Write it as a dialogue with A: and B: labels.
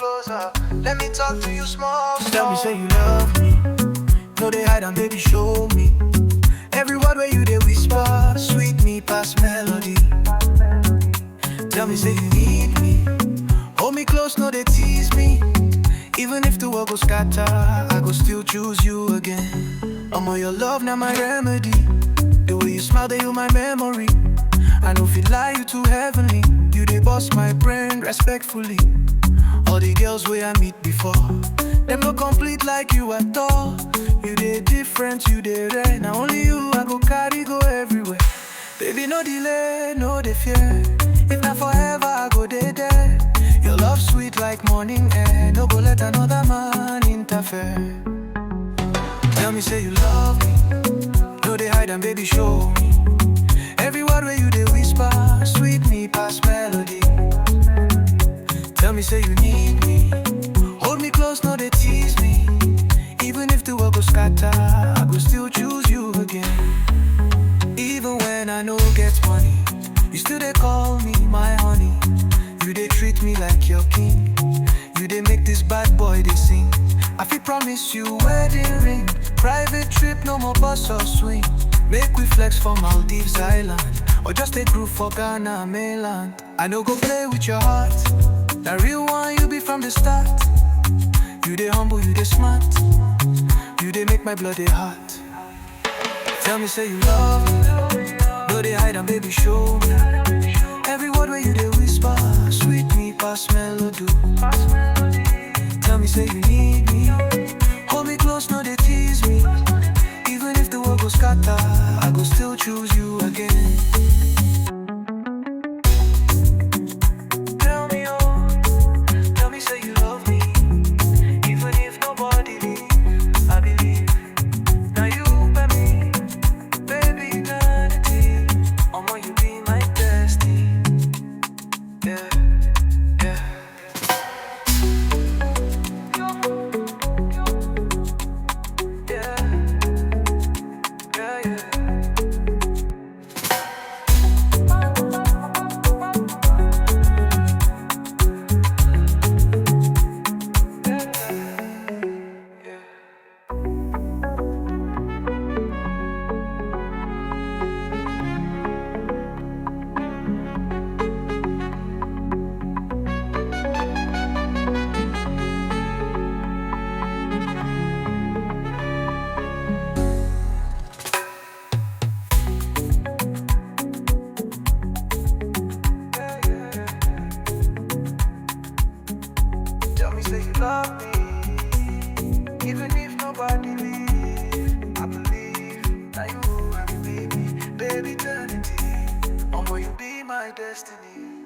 A: closer. Let me talk to you small.
B: Tell me, say you love me. No, they hide and baby, show me. Every word where you they whisper, sweet me past melody. Tell me, say you need me. Hold me close, no, they tease me. Even if the world goes scatter, I go still choose you again. I'm all your love, now my remedy. The way you smile, they heal my memory. I know feel like you too heavenly. You they boss my brain respectfully. All the girls where I meet before, them no complete like you at all. You they different, you they rare. Now only you I go carry, go everywhere. Baby, no delay, no they fear. If not forever, I go there. Your love sweet like morning air. No go let another man interfere. Tell me, say you love me. No they hide and baby, show me. Every word where you they whisper, sweet me past melody. Tell me, say you need me. Hold me close, no they tease me. Even if the world goes scatter, I go still choose you again. Even when I know get money, you still they call me my honey. You they treat me like your king. You they make this bad boy they sing. I feel promise you wedding ring. Private trip, no more bus or swing. Make we flex for Maldives Island, or just take group for Ghana mainland. I know go play with your heart. The real one you be from the start. You they humble, you they smart. You they make my blood they hot. Tell me, say you love me. No they hide and baby, show me. Every word where you they whisper, sweet me past melody. Tell me, say you need me. Hold me close, no they tease me. Even if the world goes scatter, I go still choose you again. Tell me, oh, tell me, say you love me. Even if nobody leave, I believe. Now you by me, baby, eternity. Omo, you be my destiny. Yeah, yeah. Tell me, say you love me. Even if nobody leave, I believe that you and me, baby, eternity. Omo, you be my destiny.